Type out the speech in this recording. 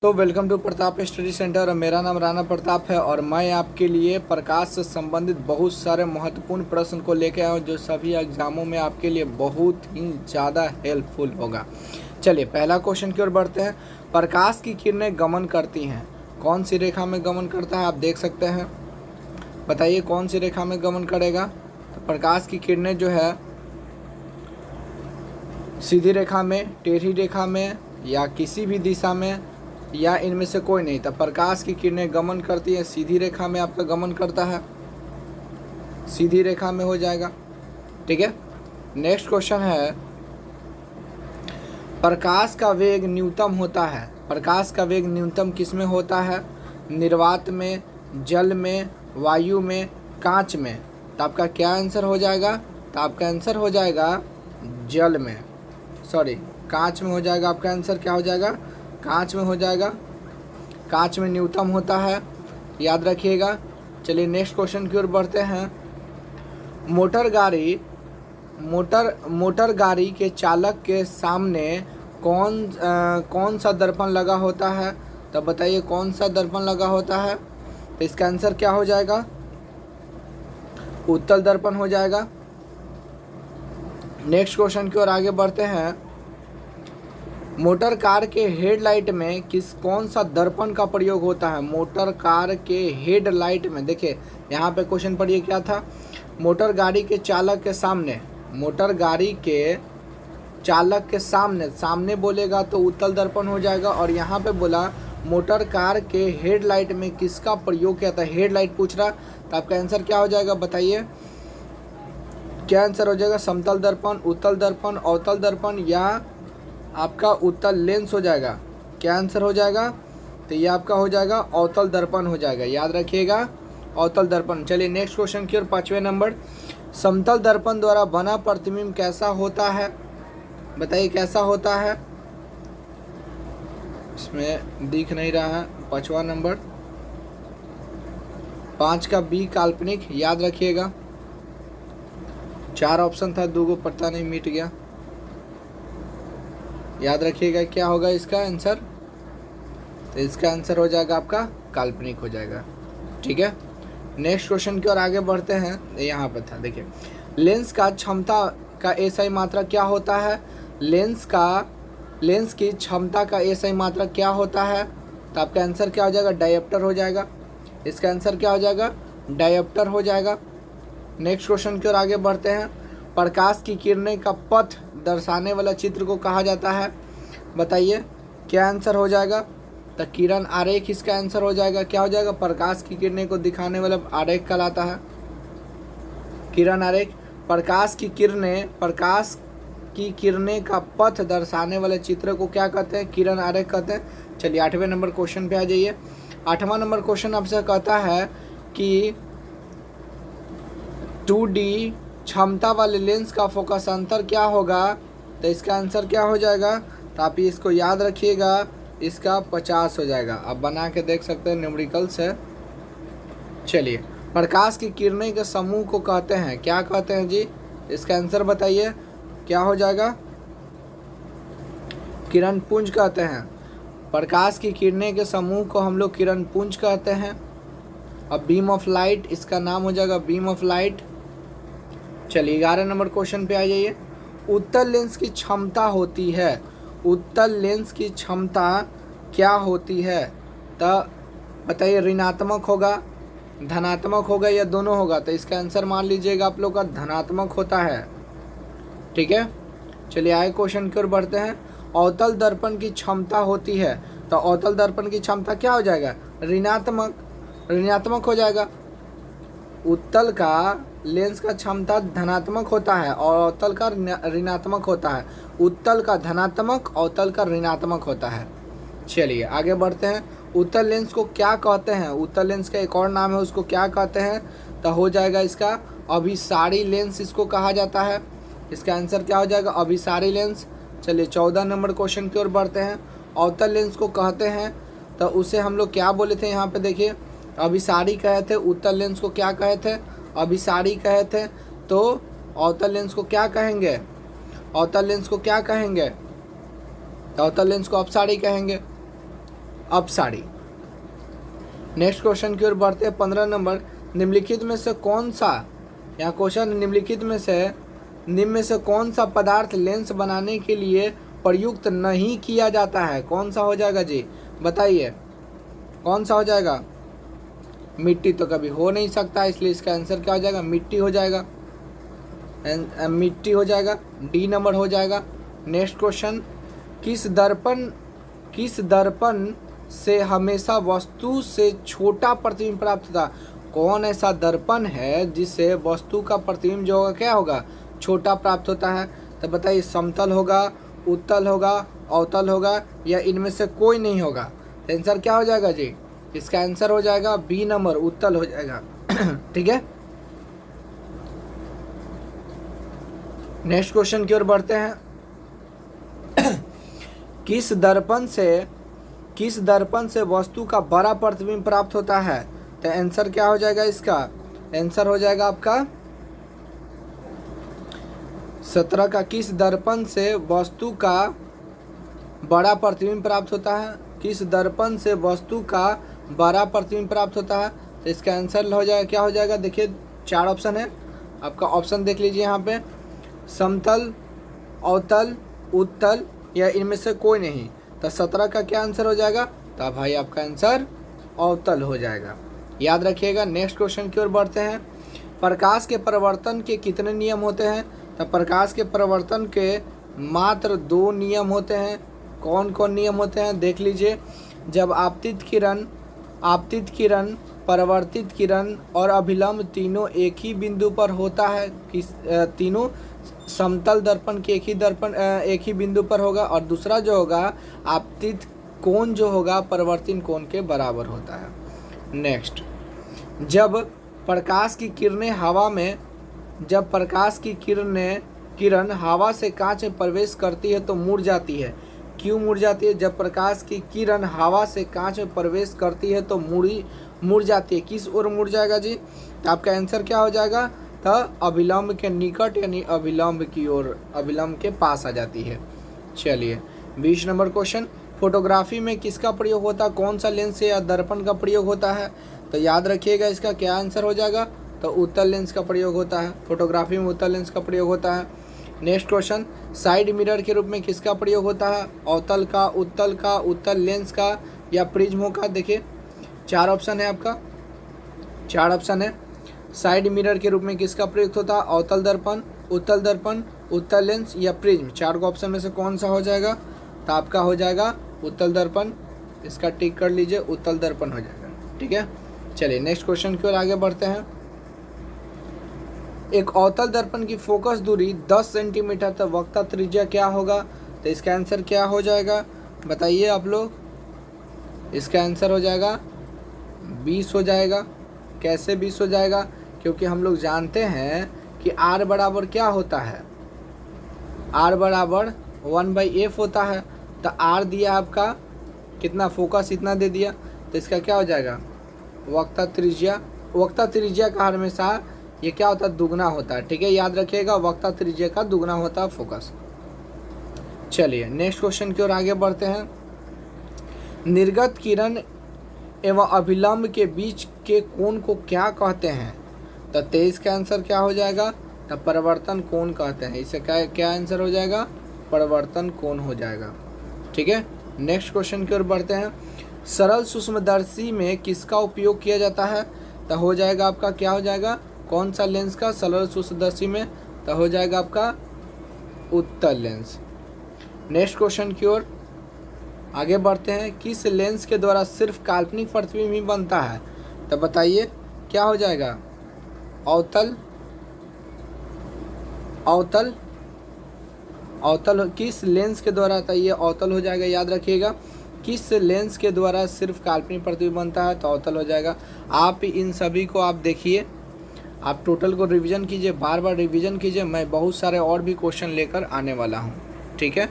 तो welcome to Pratap study centre. मेरा नाम राणा प्रताप है और मैं आपके लिए प्रकाश से संबंधित बहुत सारे महत्वपूर्ण प्रश्न को लेकर आया हूँ जो सभी एग्जामों में आपके लिए बहुत ही ज़्यादा हेल्पफुल होगा। चलिए पहला क्वेश्चन की ओर बढ़ते हैं। प्रकाश की किरणें गमन करती हैं, कौन सी रेखा में गमन करता है? आप देख सकते हैं, बताइए कौन सी रेखा में गमन करेगा। तो प्रकाश की किरणें जो है सीधी रेखा में, टेढ़ी रेखा में या किसी भी दिशा में या इनमें से कोई नहीं। तब प्रकाश की किरणें गमन करती है सीधी रेखा में, आपका गमन करता है, सीधी रेखा में हो जाएगा। ठीक है, नेक्स्ट क्वेश्चन है, प्रकाश का वेग न्यूनतम होता है, प्रकाश का वेग न्यूनतम किस में होता है? निर्वात में, जल में, वायु में, कांच में। तो आपका क्या आंसर हो जाएगा? तो आपका आंसर हो जाएगा जल में, सॉरी कांच में हो जाएगा। आपका आंसर क्या हो जाएगा? कांच में हो जाएगा। कांच में न्यूनतम होता है, याद रखिएगा। चलिए नेक्स्ट क्वेश्चन की ओर बढ़ते हैं। मोटर गाड़ी के चालक के सामने कौन सा दर्पण लगा होता है? तो बताइए कौन सा दर्पण लगा होता है? तो इसका आंसर क्या हो जाएगा? उत्तल दर्पण हो जाएगा। नेक्स्ट क्वेश्चन की ओर आगे बढ़ते हैं। मोटर कार के हेडलाइट में कौन सा दर्पण का प्रयोग होता है? मोटर कार के हेडलाइट में, देखिए यहाँ पे क्वेश्चन पढ़िए क्या था। मोटर गाड़ी के चालक के सामने, मोटर गाड़ी के चालक के सामने, सामने बोलेगा तो उत्तल दर्पण हो जाएगा। और यहाँ पे बोला मोटर कार के हेडलाइट में किसका प्रयोग किया था? हेडलाइट पूछ रहा, तो आपका आंसर क्या हो जाएगा? बताइए क्या आंसर हो जाएगा? समतल दर्पण, उत्तल दर्पण, अवतल दर्पण या आपका उत्तल लेंस हो जाएगा। क्या आंसर हो जाएगा? तो ये आपका हो जाएगा अवतल दर्पण हो जाएगा, याद रखिएगा अवतल दर्पण। चलिए नेक्स्ट क्वेश्चन की ओर, 5वें नंबर। समतल दर्पण द्वारा बना प्रतिबिंब कैसा होता है? बताइए कैसा होता है? इसमें दिख नहीं रहा है। 5वां नंबर, 5 का बी काल्पनिक, याद रखिएगा। 4 ऑप्शन था, 2 को पता नहीं मिट गया, याद रखिएगा क्या होगा इसका आंसर। तो इसका आंसर हो जाएगा आपका काल्पनिक हो जाएगा। ठीक है, नेक्स्ट क्वेश्चन की ओर आगे बढ़ते हैं। यहाँ पर था, देखिए लेंस का क्षमता का एसआई मात्रा क्या होता है? लेंस की क्षमता का एसआई मात्रा क्या होता है? तो आपका आंसर क्या हो जाएगा? डायोप्टर हो जाएगा। इसका आंसर क्या हो जाएगा? डायोप्टर हो जाएगा। नेक्स्ट क्वेश्चन की ओर आगे बढ़ते हैं। प्रकाश की किरणें का पथ दर्शाने वाला चित्र को कहा जाता है? बताइए क्या आंसर हो जाएगा? तो किरण आरेख इसका आंसर हो जाएगा। क्या हो जाएगा? प्रकाश की किरणें को दिखाने वाला आरेख कहलाता है किरण आरेख। प्रकाश की किरणें का पथ दर्शाने वाले चित्र को क्या कहते हैं? किरण आरेख कहते हैं। चलिए 8वें नंबर क्वेश्चन पे आ जाइए। 8वां नंबर क्वेश्चन आपसे कहता है कि 2D क्षमता वाले लेंस का फोकस अंतर क्या होगा? तो इसका आंसर क्या हो जाएगा? तो आप इसको याद रखिएगा, इसका 50 हो जाएगा। आप बना के देख सकते हैं, न्यूमेरिकल से। चलिए, प्रकाश की किरणें के समूह को कहते हैं, क्या कहते हैं जी? इसका आंसर बताइए क्या हो जाएगा? किरण पुंज कहते हैं। प्रकाश की किरणें के समूह को हम लोग किरण पुंज कहते हैं। अब बीम ऑफ लाइट, इसका नाम हो जाएगा बीम ऑफ लाइट। चलिए 11 नंबर क्वेश्चन पे आ जाइए। उत्तल लेंस की क्षमता होती है, उत्तल लेंस की क्षमता क्या होती है? तो बताइए ऋणात्मक होगा, धनात्मक होगा या दोनों होगा? तो इसका आंसर मान लीजिएगा आप लोग का धनात्मक होता है। ठीक है, चलिए आगे क्वेश्चन की ओर बढ़ते हैं। अवतल दर्पण की क्षमता होती है, तो अवतल दर्पण की क्षमता क्या हो जाएगा? ऋणात्मक हो जाएगा। उत्तल का लेंस का क्षमता धनात्मक होता है और अवतल का ऋणात्मक होता है। उत्तल का धनात्मक, अवतल का ऋणात्मक होता है। चलिए आगे बढ़ते हैं। उत्तल लेंस को क्या कहते हैं? उत्तल लेंस का एक और नाम है, उसको क्या कहते हैं? तो हो जाएगा इसका अभिसारी लेंस, इसको कहा जाता है। इसका आंसर क्या हो जाएगा? अभिसारी लेंस। चलिए 14 नंबर क्वेश्चन की ओर बढ़ते हैं। अवतल लेंस को कहते हैं तो उसे हम लोग क्या बोले थे? यहाँ पे देखिए, अभिसारी कहे थे। उत्तल लेंस को क्या कहे थे? अभिसारी कहे थे। तो अवतल लेंस को क्या कहेंगे? अवतल लेंस को क्या कहेंगे? तो अवतल लेंस को अपसारी कहेंगे। अपसारी। नेक्स्ट क्वेश्चन की ओर बढ़ते हैं 15 नंबर। निम्नलिखित में से कौन सा, यहाँ क्वेश्चन निम्नलिखित में से निम्न में से कौन सा पदार्थ लेंस बनाने के लिए प्रयुक्त नहीं किया जाता है? कौन सा हो जाएगा जी, बताइए कौन सा हो जाएगा? मिट्टी तो कभी हो नहीं सकता, इसलिए इसका आंसर क्या हो जाएगा? मिट्टी हो जाएगा, मिट्टी हो जाएगा, डी नंबर हो जाएगा। नेक्स्ट क्वेश्चन, किस दर्पण से हमेशा वस्तु से छोटा प्रतिबिंब प्राप्त होता? कौन ऐसा दर्पण है जिससे वस्तु का प्रतिबिंब जो होगा क्या होगा? छोटा प्राप्त होता है। तो बताइए, समतल होगा, उत्तल होगा, अवतल होगा, या इनमें से कोई नहीं होगा? तो आंसर क्या हो जाएगा जी? इसका आंसर हो जाएगा बी नंबर, उत्तल हो जाएगा। ठीक है, नेक्स्ट क्वेश्चन की ओर बढ़ते हैं। किस दर्पण से वस्तु का बड़ा प्रतिबिंब प्राप्त होता है? तो आंसर क्या हो जाएगा? इसका आंसर हो जाएगा आपका 17 का। किस दर्पण से वस्तु का बड़ा प्रतिबिंब प्राप्त होता है? किस दर्पण से वस्तु का बड़ा प्रतिबिंब प्राप्त होता है? तो इसका आंसर हो जाएगा, क्या हो जाएगा? देखिए 4 ऑप्शन है आपका, ऑप्शन देख लीजिए यहाँ पे, समतल, अवतल, उत्तल, या इनमें से कोई नहीं। तो 17 का क्या आंसर हो जाएगा? तो भाई आपका आंसर अवतल हो जाएगा, याद रखिएगा। नेक्स्ट क्वेश्चन की ओर बढ़ते हैं। प्रकाश के परिवर्तन के कितने नियम होते हैं? तो प्रकाश के परिवर्तन के मात्र 2 नियम होते हैं। कौन कौन नियम होते हैं देख लीजिए। जब आपतित किरण, परावर्तित किरण और अभिलंब तीनों एक ही बिंदु पर होता है, तीनों समतल दर्पण के एक ही बिंदु पर होगा, और दूसरा जो होगा आपतित कोण जो होगा परावर्तित कोण के बराबर होता है। नेक्स्ट, जब प्रकाश की किरण हवा से कांच में प्रवेश करती है तो मुड़ जाती है। क्यों मुड़ जाती है? जब प्रकाश की किरण हवा से कांच में प्रवेश करती है तो मुड़ जाती है। किस ओर मुड़ जाएगा जी? तो आपका आंसर क्या हो जाएगा? तो अभिलंब के निकट, यानी अभिलंब की ओर, अभिलंब के पास आ जाती है। चलिए 20 नंबर क्वेश्चन, फोटोग्राफी में किसका प्रयोग होता है? कौन सा लेंस या दर्पण का प्रयोग होता है? तो याद रखिएगा, इसका क्या आंसर हो जाएगा? तो उत्तल लेंस का प्रयोग होता है। फोटोग्राफी में उत्तल लेंस का प्रयोग होता है। नेक्स्ट क्वेश्चन, साइड मिरर के रूप में किसका प्रयोग होता है? अवतल का, उत्तल लेंस का, या प्रिज्मों का? देखिए 4 ऑप्शन है आपका, 4 ऑप्शन है। साइड मिरर के रूप में किसका प्रयोग होता है? अवतल दर्पण, उत्तल लेंस, या प्रिज्म। 4 ऑप्शन में से कौन सा हो जाएगा? तो आपका हो जाएगा उत्तल दर्पण। इसका टिक कर लीजिए, उत्तल दर्पण हो जाएगा। ठीक है, चलिए नेक्स्ट क्वेश्चन की ओर आगे बढ़ते हैं। एक अवतल दर्पण की फोकस दूरी 10 सेंटीमीटर, तो वक्ता त्रिज्या क्या होगा? तो इसका आंसर क्या हो जाएगा बताइए आप लोग? इसका आंसर हो जाएगा 20 हो जाएगा। कैसे 20 हो जाएगा? क्योंकि हम लोग जानते हैं कि R बराबर क्या होता है? R बराबर 1/f होता है। तो R दिया आपका कितना, फोकस इतना दे दिया, तो इसका क्या हो जाएगा? वक्ता त्रिज्या का हमेशा ये क्या होता है? दुगना होता है। ठीक है, याद रखिएगा, वक्ता त्रिज्या का दुगना होता है फोकस। चलिए नेक्स्ट क्वेश्चन की ओर आगे बढ़ते हैं। निर्गत किरण एवं अभिलंब के बीच के कोण को क्या कहते हैं? तो 23 का आंसर क्या हो जाएगा? तो परिवर्तन कोण कहते हैं। इससे क्या आंसर हो जाएगा? परिवर्तन कोण हो जाएगा। ठीक है, नेक्स्ट क्वेश्चन की ओर बढ़ते हैं। सरल सूक्ष्मदर्शी में किसका उपयोग किया जाता है? तो हो जाएगा आपका, क्या हो जाएगा? कौन सा लेंस का? सरल सूक्ष्मदर्शी में तो हो जाएगा आपका उत्तल लेंस। नेक्स्ट क्वेश्चन की ओर आगे बढ़ते हैं। किस लेंस के द्वारा सिर्फ काल्पनिक प्रतिबिंब ही बनता है? तो बताइए क्या हो जाएगा? अवतल किस लेंस के द्वारा? तो ये अवतल हो जाएगा, याद रखिएगा। किस लेंस के द्वारा सिर्फ काल्पनिक प्रतिबिंब बनता है? तो अवतल हो जाएगा। आप इन सभी को आप देखिए, आप टोटल को रिवीजन कीजिए, बार बार रिवीजन कीजिए। मैं बहुत सारे और भी क्वेश्चन लेकर आने वाला हूँ। ठीक है।